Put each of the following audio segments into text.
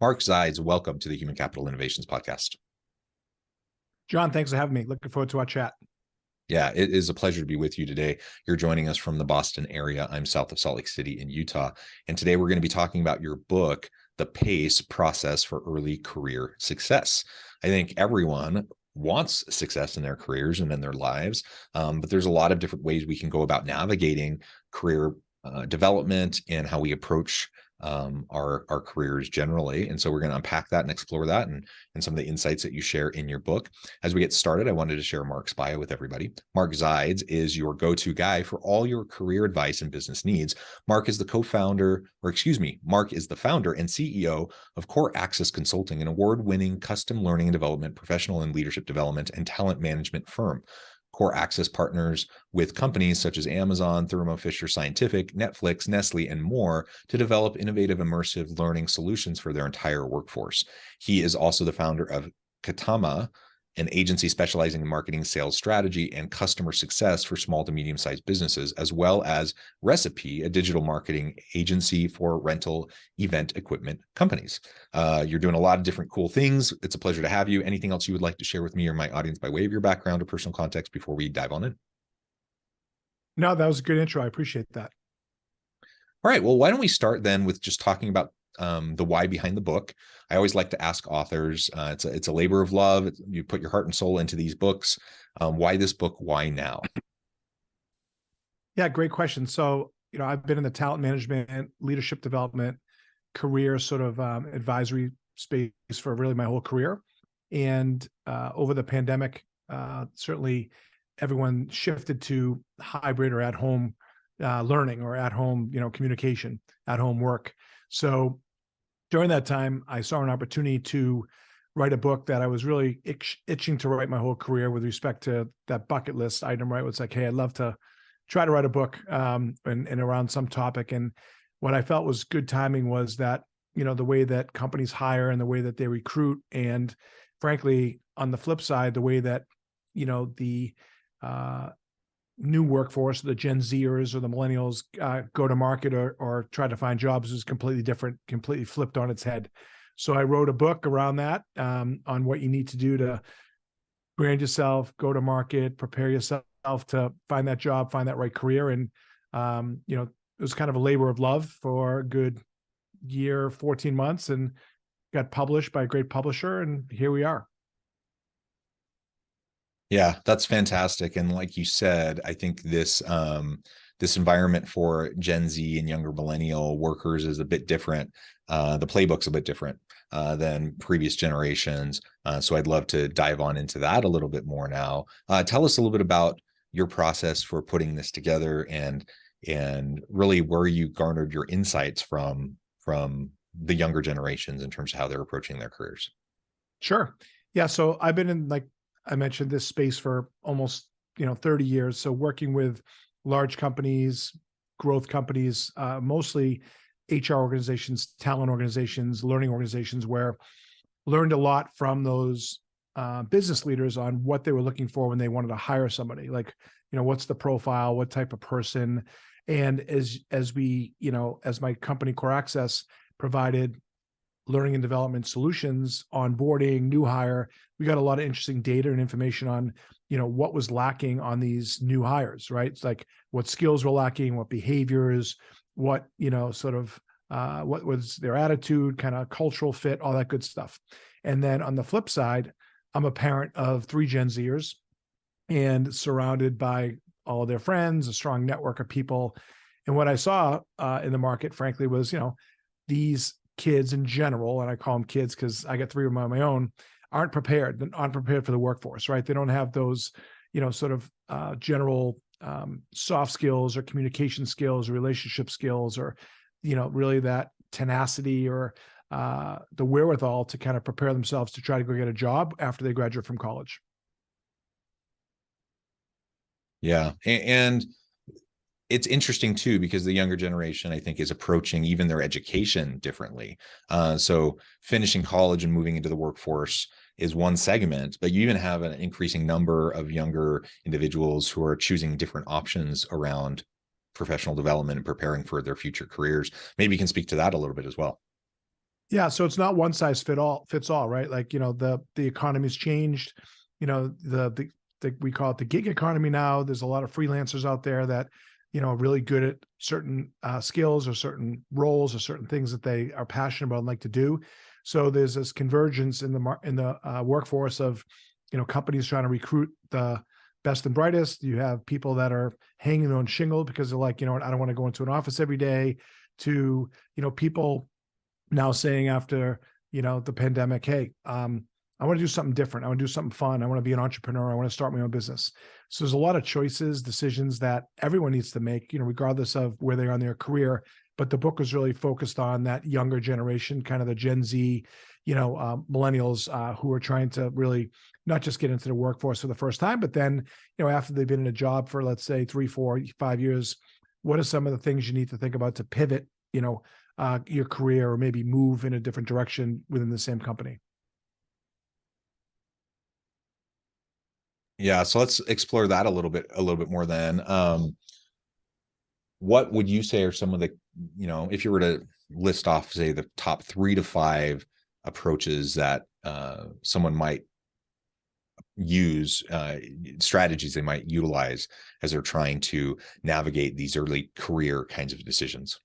Mark Zides, welcome to the Human Capital Innovations Podcast. John, thanks for having me. Looking forward to our chat. Yeah, it is a pleasure to be with you today. You're joining us from the Boston area. I'm south of Salt Lake City in Utah. And today we're going to be talking about your book, The PACE Process for Early Career Success. I think everyone wants success in their careers and in their lives, but there's a lot of different ways we can go about navigating career development and how we approach our careers generally. And so we're going to unpack that and explore that and some of the insights that you share in your book. As we get started, I wanted to share Mark's bio with everybody. Mark Zides is your go-to guy for all your career advice and business needs. Mark is the founder and CEO of Core Access Consulting, an award-winning custom learning and development, professional and leadership development, and talent management firm. Core Access partners with companies such as Amazon, Thermo Fisher Scientific, Netflix, Nestle, and more to develop innovative, immersive learning solutions for their entire workforce. He is also the founder of Katama, an agency specializing in marketing, sales strategy, and customer success for small to medium-sized businesses, as well as Recipe, a digital marketing agency for rental event equipment companies. You're doing a lot of different cool things. It's a pleasure to have you. Anything else you would like to share with me or my audience by way of your background or personal context before we dive on in? No, that was a good intro. I appreciate that. All right. Well, why don't we start then with just talking about the why behind the book. I always like to ask authors, it's a labor of love. You put your heart and soul into these books. Why this book? Why now? Yeah, great question. So, I've been in the talent management, leadership development, career sort of advisory space for really my whole career. And over the pandemic, certainly everyone shifted to hybrid or at-home learning or at-home, communication, at-home work. So during that time, I saw an opportunity to write a book that I was really itching to write my whole career with respect to that bucket list item, right? It's like, hey, I'd love to try to write a book and around some topic. And what I felt was good timing was that, the way that companies hire and the way that they recruit. And frankly, on the flip side, the way that, the new workforce, the Gen Zers or the millennials go to market or try to find jobs is completely different, completely flipped on its head. So I wrote a book around that on what you need to do to brand yourself, go to market, prepare yourself to find that job, find that right career. And, it was kind of a labor of love for a good year, 14 months, and got published by a great publisher. And here we are. Yeah, that's fantastic. And like you said, I think this environment for Gen Z and younger millennial workers is a bit different. The playbook's a bit different than previous generations. So I'd love to dive on into that a little bit more now. Tell us a little bit about your process for putting this together and really where you garnered your insights from the younger generations in terms of how they're approaching their careers. Sure. Yeah. So I've been in, like I mentioned, this space for almost 30 years. So working with large companies, growth companies, mostly HR organizations, talent organizations, learning organizations, where learned a lot from those business leaders on what they were looking for when they wanted to hire somebody. Like, what's the profile, what type of person, and as we, as my company Core Access provided learning and development solutions, onboarding, new hire, we got a lot of interesting data and information on, what was lacking on these new hires, right? It's like what skills were lacking, what behaviors, what, what was their attitude, kind of cultural fit, all that good stuff. And then on the flip side, I'm a parent of 3 Gen Zers and surrounded by all of their friends, a strong network of people. And what I saw in the market, frankly, was, these kids in general, and I call them kids because I got 3 of them on my own, aren't prepared for the workforce, right? They don't have those, general soft skills or communication skills, or relationship skills, or, really that tenacity or the wherewithal to kind of prepare themselves to try to go get a job after they graduate from college. Yeah. And it's interesting too, because the younger generation, I think, is approaching even their education differently. So finishing college and moving into the workforce is one segment, but you even have an increasing number of younger individuals who are choosing different options around professional development and preparing for their future careers. Maybe you can speak to that a little bit as well. Yeah, so it's not one size fits all, right? Like, the economy's changed. We call it the gig economy now. There's a lot of freelancers out there that, are really good at certain skills or certain roles or certain things that they are passionate about and like to do. So there's this convergence in the workforce of, companies trying to recruit the best and brightest. You have people that are hanging on shingle because they're like, I don't want to go into an office every day, to, people now saying after, the pandemic, hey, I want to do something different. I want to do something fun. I want to be an entrepreneur. I want to start my own business. So there's a lot of choices, decisions that everyone needs to make, regardless of where they are in their career. But the book was really focused on that younger generation, kind of the Gen Z, millennials who are trying to really not just get into the workforce for the first time, but then, after they've been in a job for, let's say, 3, 4, 5 years, what are some of the things you need to think about to pivot, your career, or maybe move in a different direction within the same company? Yeah, so let's explore that a little bit more then. What would you say are some of the, if you were to list off, say, the top 3 to 5 approaches that someone might use, strategies they might utilize as they're trying to navigate these early career kinds of decisions?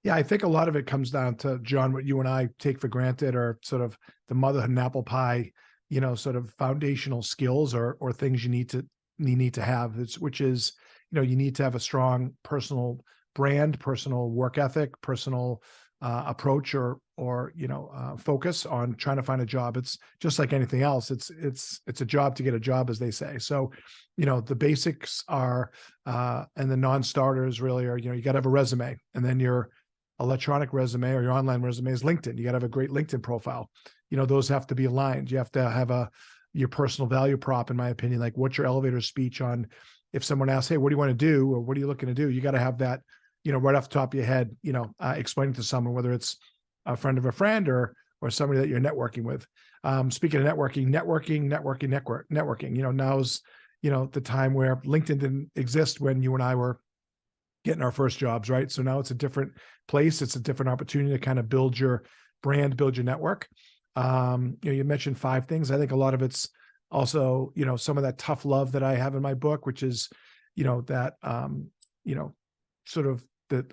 Yeah, I think a lot of it comes down to, John, what you and I take for granted, or sort of the motherhood and apple pie, sort of foundational skills or things you need to have. Which is, you need to have a strong personal brand, personal work ethic, personal approach, or focus on trying to find a job. It's just like anything else. It's a job to get a job, as they say. So, the basics are, and the non-starters really are, you got to have a resume, and then your electronic resume or your online resume is LinkedIn. You got to have a great LinkedIn profile. Those have to be aligned. You have to have your personal value prop, in my opinion. Like, what's your elevator speech on, if someone asks, hey, what do you want to do? Or what are you looking to do? You got to have that, right off the top of your head, explaining to someone, whether it's a friend of a friend or somebody that you're networking with. Speaking of networking, now's, the time where LinkedIn didn't exist when you and I were getting our first jobs, right? So now it's a different place. It's a different opportunity to kind of build your brand, build your network. You mentioned 5 things. I think a lot of it's also, some of that tough love that I have in my book, which is, that, sort of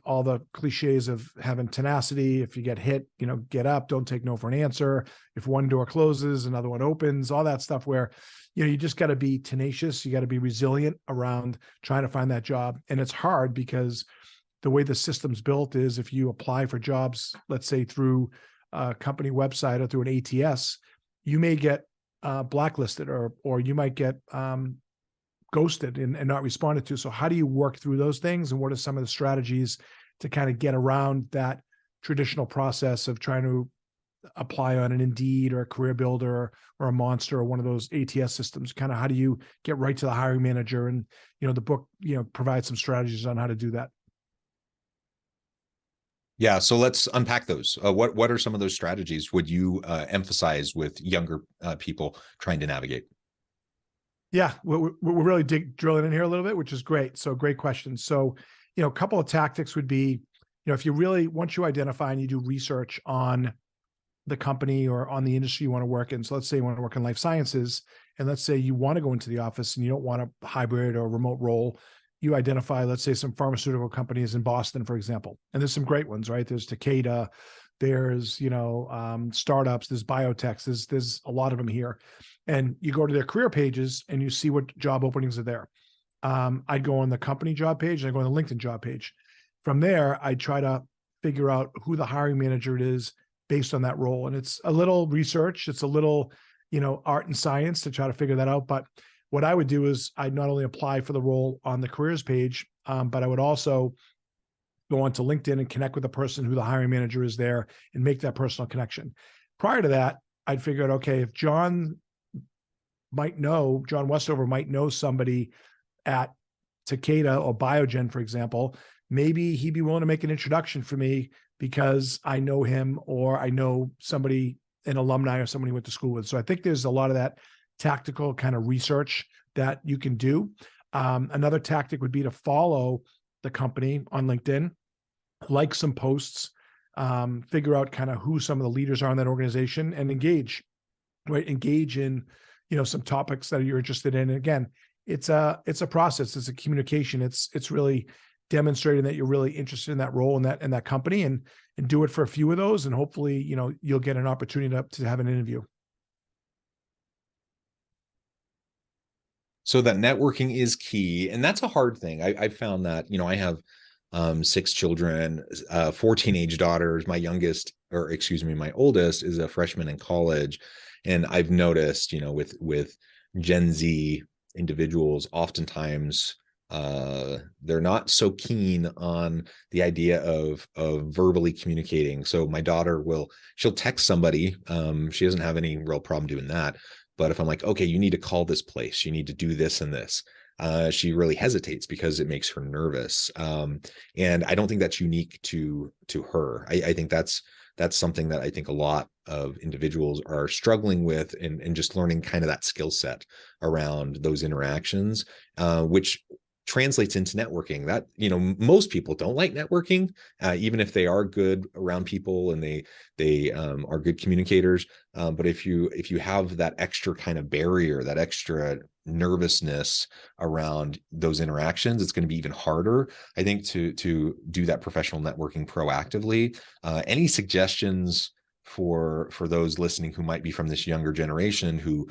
all the cliches of having tenacity. If you get hit, get up, don't take no for an answer. If one door closes, another one opens, all that stuff where, you just got to be tenacious. You got to be resilient around trying to find that job. And it's hard because the way the system's built is, if you apply for jobs, let's say through a company website or through an ATS, you may get blacklisted, or you might get ghosted and not responded to. So how do you work through those things? And what are some of the strategies to kind of get around that traditional process of trying to apply on an Indeed or a Career Builder or a Monster or one of those ATS systems? Kind of how do you get right to the hiring manager? And, the book, provides some strategies on how to do that. Yeah, so let's unpack those. What are some of those strategies would you emphasize with younger people trying to navigate? Yeah, we're really drilling in here a little bit, which is great. So great question. So, a couple of tactics would be, if you really, once you identify and you do research on the company or on the industry you want to work in. So let's say you want to work in life sciences, and let's say you want to go into the office and you don't want a hybrid or remote role. You identify, let's say, some pharmaceutical companies in Boston, for example. And there's some great ones, right? There's Takeda, there's, startups, there's biotechs, there's a lot of them here. And you go to their career pages and you see what job openings are there. I'd go on the company job page and I go on the LinkedIn job page. From there, I try to figure out who the hiring manager is based on that role. And it's a little research, it's a little, art and science to try to figure that out. But what I would do is I'd not only apply for the role on the careers page, but I would also go onto LinkedIn and connect with the person who the hiring manager is there and make that personal connection. Prior to that, I'd figure out, okay, if John Westover might know somebody at Takeda or Biogen, for example, maybe he'd be willing to make an introduction for me because I know him, or I know somebody, an alumni or somebody he went to school with. So I think there's a lot of that tactical kind of research that you can do. Another tactic would be to follow the company on LinkedIn, like some posts, figure out kind of who some of the leaders are in that organization, and engage, right? Engage in, some topics that you're interested in. And again, it's a process. It's a communication. It's really demonstrating that you're really interested in that role in that company, and do it for a few of those. And hopefully, you'll get an opportunity to have an interview. So that networking is key. And that's a hard thing. I've found that, I have 6 children, 4 teenage daughters. My oldest is a freshman in college. And I've noticed, with Gen Z individuals, oftentimes they're not so keen on the idea of verbally communicating. So my daughter she'll text somebody. She doesn't have any real problem doing that. But if I'm like, okay, you need to call this place, you need to do this and this, she really hesitates because it makes her nervous. And I don't think that's unique to her. I think that's something that I think a lot of individuals are struggling with, and just learning kind of that skill set around those interactions, which translates into networking. That, most people don't like networking, even if they are good around people and they are good communicators. But if you have that extra kind of barrier, that extra nervousness around those interactions, it's going to be even harder, I think, to do that professional networking proactively. Any suggestions for those listening who might be from this younger generation who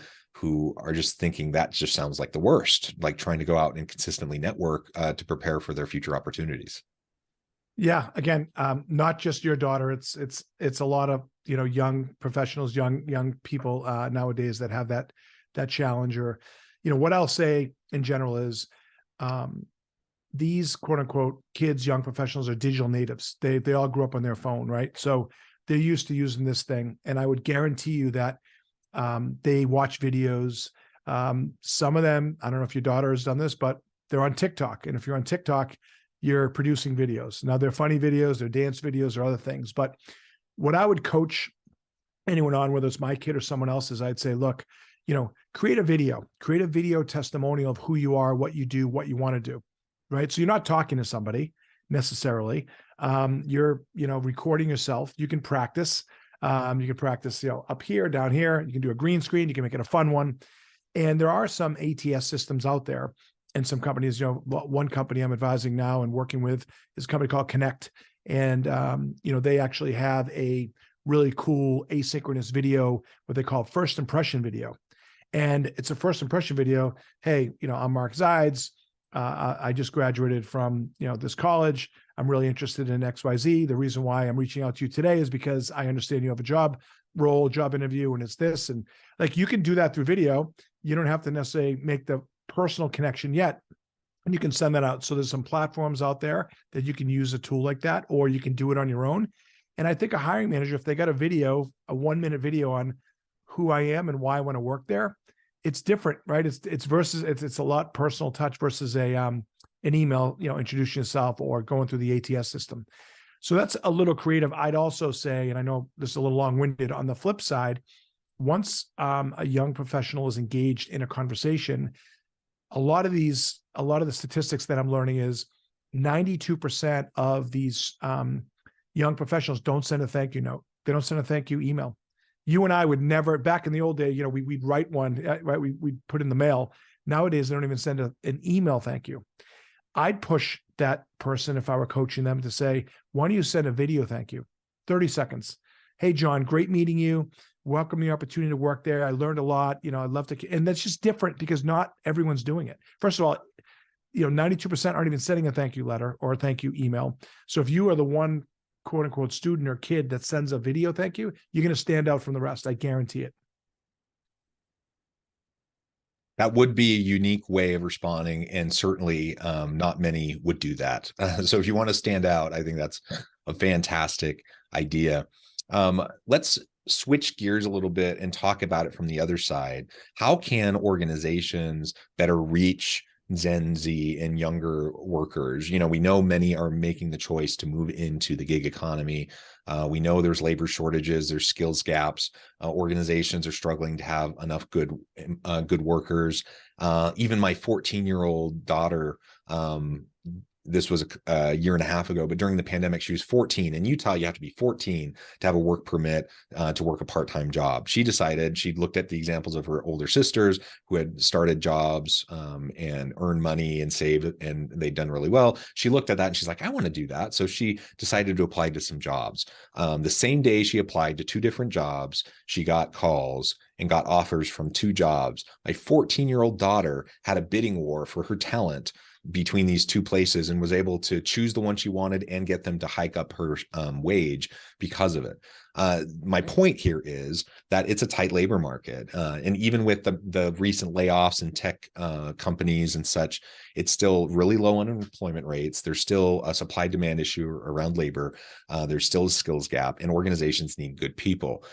are just thinking that just sounds like the worst, like trying to go out and consistently network to prepare for their future opportunities? Yeah, again, not just your daughter. It's a lot of young professionals, young people nowadays that have that challenge. Or, what I'll say in general is, these quote unquote kids, young professionals, are digital natives. They all grew up on their phone, right? So they're used to using this thing, and I would guarantee you that they watch videos. Some of them, I don't know if your daughter has done this, but they're on TikTok. And if you're on TikTok, you're producing videos. Now, they're funny videos, they're dance videos, or other things. But what I would coach anyone on, whether it's my kid or someone else's, I'd say, look, create a video testimonial of who you are, what you do, what you want to do, right? So you're not talking to somebody necessarily. You're, recording yourself. You can practice. Up here, down here. You can do a green screen. You can make it a fun one. And there are some ATS systems out there, and some companies, one company I'm advising now and working with is a company called Connect. And, they actually have a really cool asynchronous video, what they call first impression video. And it's a first impression video. Hey, I'm Mark Zides. I just graduated from, this college. I'm really interested in XYZ. The reason why I'm reaching out to you today is because I understand you have a job interview, and it's this. And like, you can do that through video. You don't have to necessarily make the personal connection yet, and you can send that out. So there's some platforms out there that you can use a tool like that, or you can do it on your own. And I think a hiring manager, if they got a 1-minute video on who I am and why I want to work there, it's different, right? It's a lot personal touch versus an email, introducing yourself or going through the ATS system. So that's a little creative. I'd also say, and I know this is a little long-winded, on the flip side, once a young professional is engaged in a conversation, a lot of the statistics that I'm learning is 92% of these young professionals don't send a thank you note. They don't send a thank you email. You and I would never, back in the old day, we'd write one, right? We'd put in the mail. Nowadays, they don't even send an email thank you. I'd push that person, if I were coaching them, to say, why don't you send a video thank you? 30 seconds. Hey, John, great meeting you. Welcome the opportunity to work there. I learned a lot. I'd love to, and that's just different because not everyone's doing it. First of all, 92% aren't even sending a thank you letter or a thank you email. So if you are the one quote unquote student or kid that sends a video thank you, you're going to stand out from the rest. I guarantee it. That would be a unique way of responding, and certainly not many would do that. So if you want to stand out, I think that's a fantastic idea. Let's switch gears a little bit and talk about it from the other side. How can organizations better reach Gen Z and younger workers? We know many are making the choice to move into the gig economy. We know there's labor shortages, there's skills gaps. Organizations are struggling to have enough good workers. Even my 14-year-old daughter this was a year and a half ago, but during the pandemic, she was 14. In Utah, you have to be 14 to have a work permit to work a part-time job. She decided, she looked at the examples of her older sisters who had started jobs and earned money and saved, and they'd done really well. She looked at that and she's like, I want to do that. So she decided to apply to some jobs. The same day she applied to 2 different jobs, she got calls and got offers from 2 jobs. My 14-year-old daughter had a bidding war for her talent between these 2 places and was able to choose the one she wanted and get them to hike up her wage because of it. My point here is that it's a tight labor market. And even with the recent layoffs in tech companies and such, it's still really low unemployment rates. There's still a supply demand issue around labor. There's still a skills gap, and organizations need good people.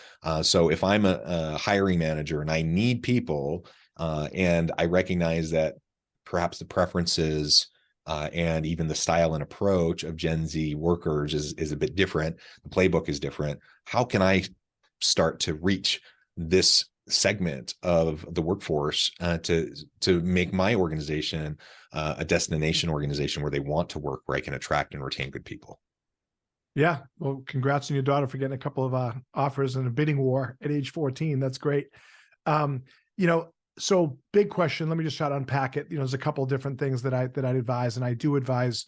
So if I'm a hiring manager and I need people, and I recognize that perhaps the preferences and even the style and approach of Gen Z workers is a bit different, the playbook is different, how can I start to reach this segment of the workforce to make my organization a destination organization where they want to work, where I can attract and retain good people? Yeah. Well, congrats on your daughter for getting a couple of offers in a bidding war at age 14. That's great. So big question. Let me just try to unpack it. There's a couple of different things that I'd advise, and I do advise,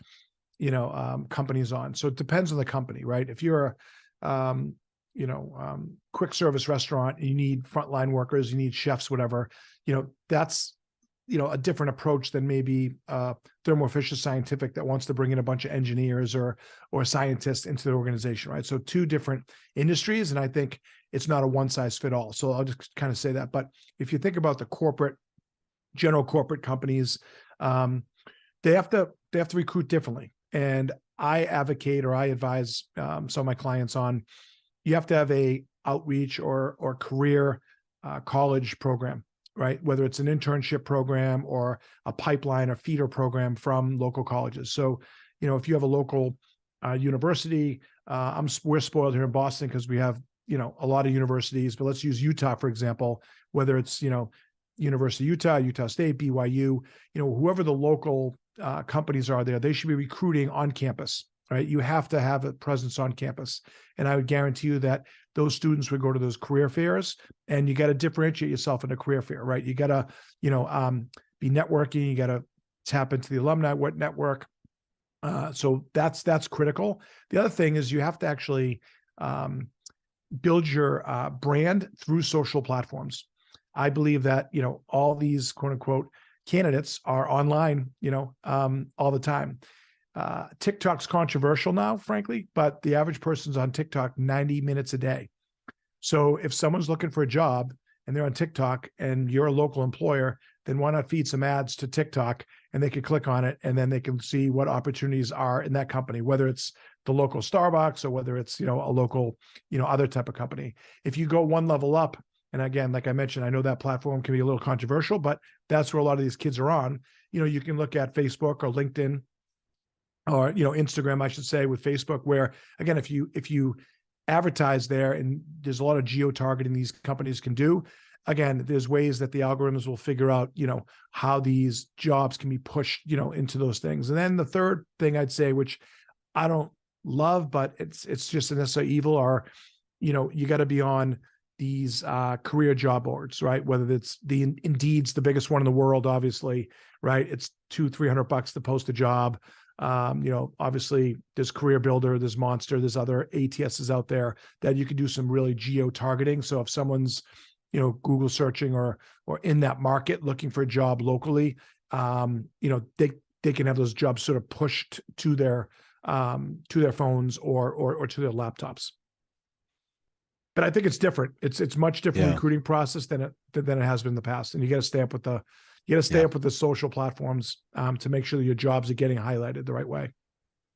companies on. So it depends on the company, right? If you're quick service restaurant, and you need frontline workers, you need chefs, whatever, that's, a different approach than maybe Thermo Fisher Scientific that wants to bring in a bunch of engineers or scientists into the organization, right? So 2 different industries, and I think it's not a one size fit all. So I'll just kind of say that. But if you think about the general corporate companies, they have to recruit differently. And I advocate, or I advise some of my clients on, you have to have a outreach or career college program, right? Whether it's an internship program or a pipeline or feeder program from local colleges. So, if you have a local university, we're spoiled here in Boston because we have, a lot of universities, but let's use Utah, for example, whether it's, University of Utah, Utah State, BYU, whoever the local companies are there, they should be recruiting on campus, right? You have to have a presence on campus. And I would guarantee you that those students would go to those career fairs, and you got to differentiate yourself in a career fair, right? You got to, be networking. You got to tap into the alumni network. So that's critical. The other thing is you have to actually build your brand through social platforms. I believe that, all these quote unquote candidates are online, all the time. TikTok's controversial now, frankly, but the average person's on TikTok 90 minutes a day. So if someone's looking for a job and they're on TikTok and you're a local employer, then why not feed some ads to TikTok, and they can click on it, and then they can see what opportunities are in that company, whether it's the local Starbucks or whether it's, a local, other type of company. If you go one level up, and again, like I mentioned, I know that platform can be a little controversial, but that's where a lot of these kids are on. You can look at Facebook or LinkedIn or, Instagram, I should say, with Facebook, where again, if you advertise there, and there's a lot of geo-targeting these companies can do. Again, there's ways that the algorithms will figure out, how these jobs can be pushed, into those things. And then the third thing I'd say, which I don't love, but it's just a necessary evil, are, you got to be on these career job boards, right? Whether it's the Indeed's the biggest one in the world, obviously, right? It's $200-300 to post a job. Obviously there's Career Builder, there's Monster, there's other ATSs out there that you can do some really geo-targeting. So if someone's, Google searching or in that market looking for a job locally, they can have those jobs sort of pushed to their phones or to their laptops. But I think it's different. It's much different recruiting process than it has been in the past. And you got to stay up with the social platforms to make sure that your jobs are getting highlighted the right way.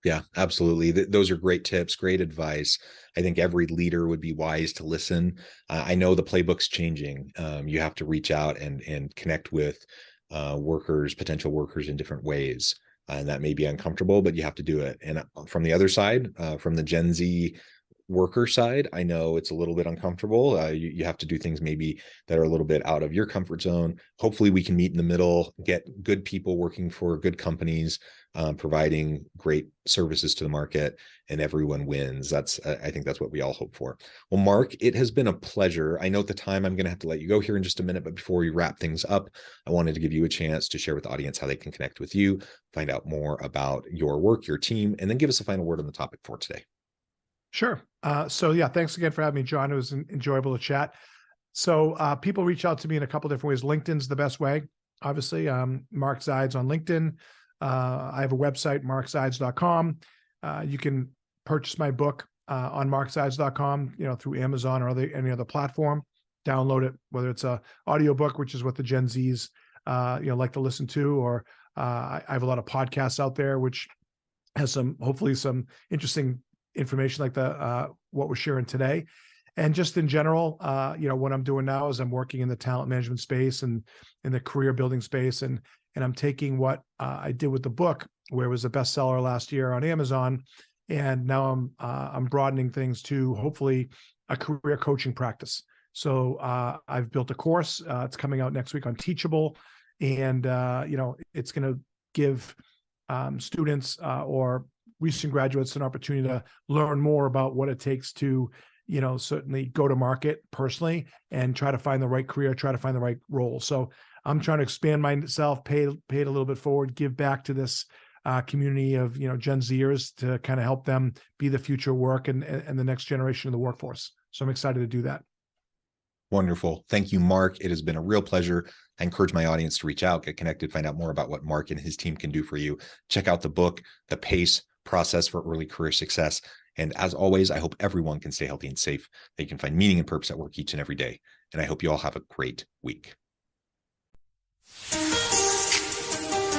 Yeah, absolutely. Those are great tips, great advice. I think every leader would be wise to listen. I know the playbook's changing. You have to reach out and connect with potential workers in different ways. And that may be uncomfortable, but you have to do it. And from the other side, from the Gen Z worker side, I know it's a little bit uncomfortable. You have to do things maybe that are a little bit out of your comfort zone. Hopefully we can meet in the middle, get good people working for good companies, providing great services to the market, and everyone wins. I think that's what we all hope for. Well, Mark, it has been a pleasure. I know at the time I'm going to have to let you go here in just a minute, but before we wrap things up, I wanted to give you a chance to share with the audience how they can connect with you, find out more about your work, your team, and then give us a final word on the topic for today. Sure. So yeah, thanks again for having me, John. It was enjoyable to chat. So people reach out to me in a couple different ways. LinkedIn's the best way, obviously. Mark Zides on LinkedIn. I have a website, markzides.com. You can purchase my book on markzides.com, through Amazon or any other platform. Download it, whether it's a audiobook, which is what the Gen Zs like to listen to, or I have a lot of podcasts out there, which has hopefully some interesting information like what we're sharing today. And just in general, what I'm doing now is I'm working in the talent management space and in the career building space. And I'm taking what I did with the book, where it was a bestseller last year on Amazon. And now I'm broadening things to hopefully a career coaching practice. So I've built a course. It's coming out next week on Teachable. And, it's going to give students or recent graduates an opportunity to learn more about what it takes to, certainly go to market personally and try to find the right career, try to find the right role. So I'm trying to expand myself, pay it a little bit forward, give back to this community of, Gen Zers to kind of help them be the future work and the next generation of the workforce. So I'm excited to do that. Wonderful. Thank you, Mark. It has been a real pleasure. I encourage my audience to reach out, get connected, find out more about what Mark and his team can do for you. Check out the book, The PACE Process for Early Career Success. And as always, I hope everyone can stay healthy and safe, that you can find meaning and purpose at work each and every day. And I hope you all have a great week.